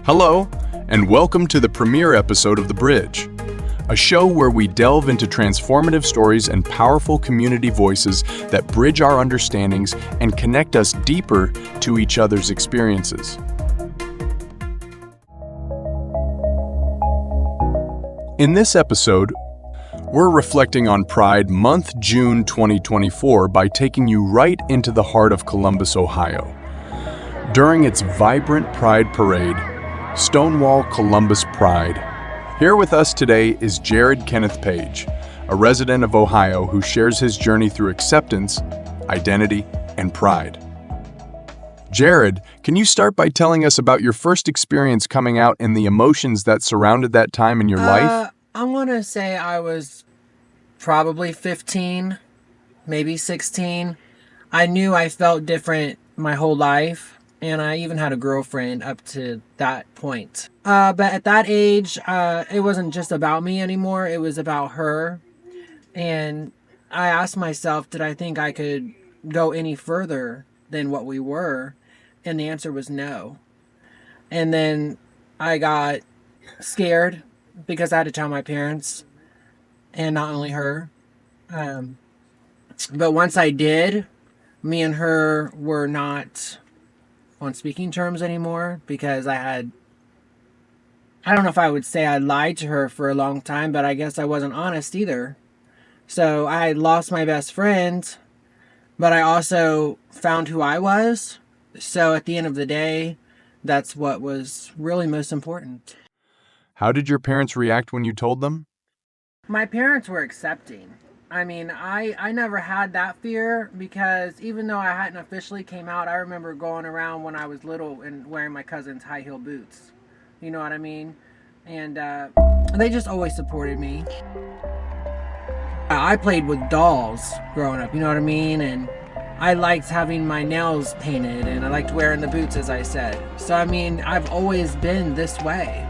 Hello, and welcome to the premiere episode of The Bridge, a show where we delve into transformative stories and powerful community voices that bridge our understandings and connect us deeper to each other's experiences. In this episode, we're reflecting on Pride Month, June 2024 by taking you right into the heart of Columbus, Ohio. During its vibrant Pride Parade, Stonewall Columbus Pride. Here with us today is Jared Kenneth Page, a resident of Ohio who shares his journey through acceptance, identity, and pride. Jared, can you start by telling us about your first experience coming out and the emotions that surrounded that time in your life? I want to say I was probably 15, maybe 16. I knew I felt different my whole life. And I even had a girlfriend up to that point. But at that age, it wasn't just about me anymore. It was about her. And I asked myself, did I think I could go any further than what we were? And the answer was no. And then I got scared because I had to tell my parents, and not only her. But once I did, me and her were not on speaking terms anymore, because I don't know if I would say I lied to her for a long time, but I guess I wasn't honest either. So I lost my best friend, but I also found who I was. So at the end of the day, that's what was really most important. How did your parents react when you told them? My parents were accepting. I mean, I never had that fear, because even though I hadn't officially came out, I remember going around when I was little and wearing my cousin's high heel boots. You know what I mean? And they just always supported me. I played with dolls growing up, you know what I mean? And I liked having my nails painted, and I liked wearing the boots, as I said. So, I mean, I've always been this way.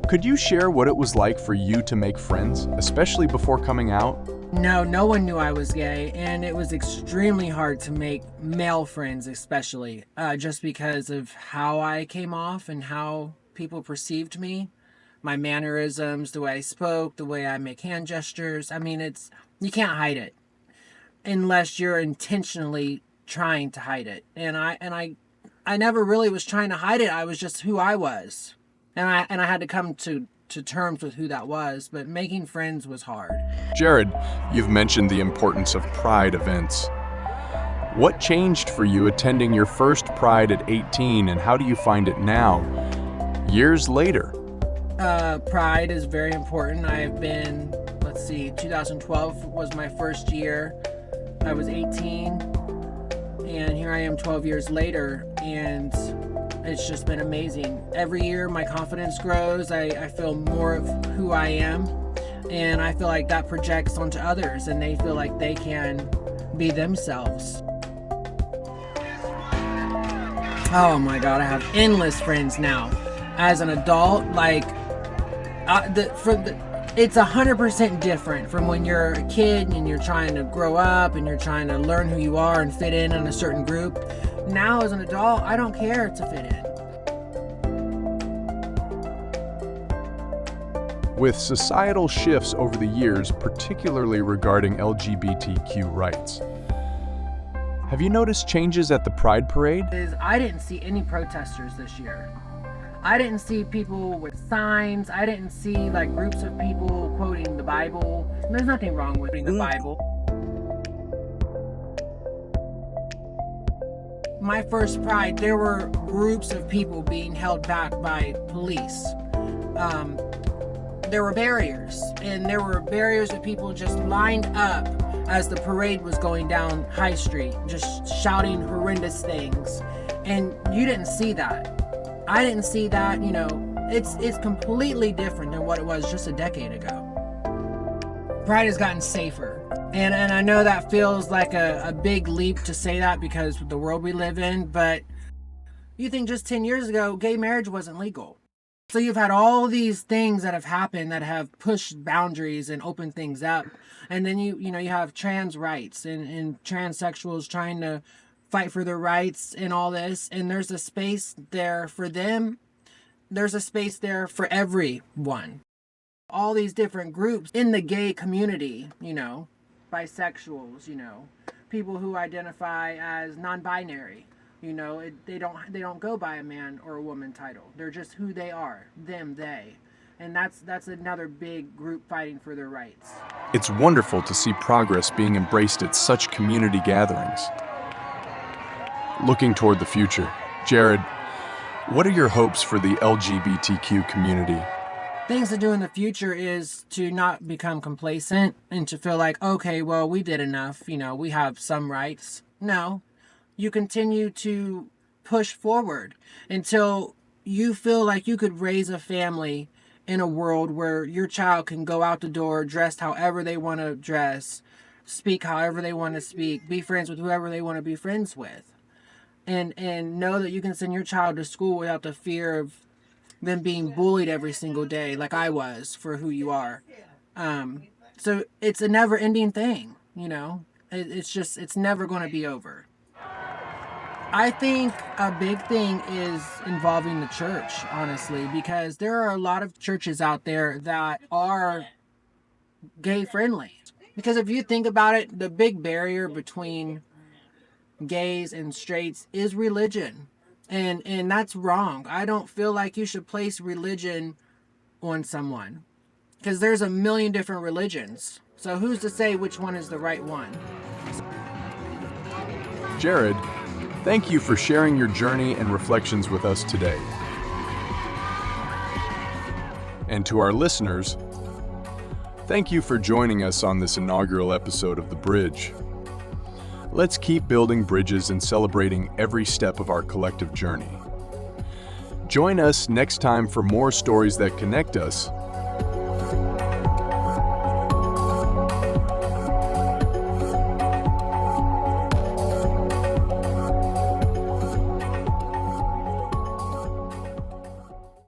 Could you share what it was like for you to make friends, especially before coming out? No one knew I was gay, and it was extremely hard to make male friends, especially, just because of how I came off and how people perceived me, my mannerisms, the way I spoke, the way I make hand gestures. I mean, you can't hide it unless you're intentionally trying to hide it. And I never really was trying to hide it. I was just who I was. And I had to come to terms with who that was, but making friends was hard. Jared, you've mentioned the importance of Pride events. What changed for you attending your first Pride at 18, and how do you find it now, years later? Pride is very important. I've been, 2012 was my first year. I was 18, and here I am 12 years later, and it's just been amazing. Every year my confidence grows. I feel more of who I am, and I feel like that projects onto others, and they feel like they can be themselves. Oh my God, I have endless friends now. As an adult, it's 100% different from when you're a kid and you're trying to grow up and you're trying to learn who you are and fit in a certain group. Now, as an adult, I don't care to fit in. With societal shifts over the years, particularly regarding LGBTQ rights, have you noticed changes at the Pride Parade? I didn't see any protesters this year. I didn't see people with signs. I didn't see groups of people quoting the Bible. There's nothing wrong with reading the Bible. My first Pride, there were groups of people being held back by police. There were barriers, and there were barriers of people just lined up as the parade was going down High Street, just shouting horrendous things. And you didn't see that. I didn't see that. It's completely different than what it was just a decade ago. Pride has gotten safer. And I know that feels like a big leap to say that because of the world we live in, but you think just 10 years ago, gay marriage wasn't legal. So you've had all these things that have happened that have pushed boundaries and opened things up. And then you have trans rights and transsexuals trying to fight for their rights and all this. And there's a space there for them. There's a space there for everyone. All these different groups in the gay community, bisexuals, people who identify as non-binary. They don't go by a man or a woman title. They're just who they are, them, they. And that's another big group fighting for their rights. It's wonderful to see progress being embraced at such community gatherings. Looking toward the future, Jared, what are your hopes for the LGBTQ community? Things to do in the future is to not become complacent and to feel like, okay, well, we did enough. We have some rights. No. You continue to push forward until you feel like you could raise a family in a world where your child can go out the door dressed however they want to dress, speak however they want to speak, be friends with whoever they want to be friends with. And know that you can send your child to school without the fear of them being bullied every single day like I was for who you are. So it's a never-ending thing, It's never going to be over. I think a big thing is involving the church, honestly, because there are a lot of churches out there that are gay friendly. Because if you think about it, the big barrier between gays and straights is religion. And that's wrong. I don't feel like you should place religion on someone. Because there's a million different religions. So who's to say which one is the right one? Jared, thank you for sharing your journey and reflections with us today. And to our listeners, thank you for joining us on this inaugural episode of The Bridge. Let's keep building bridges and celebrating every step of our collective journey. Join us next time for more stories that connect us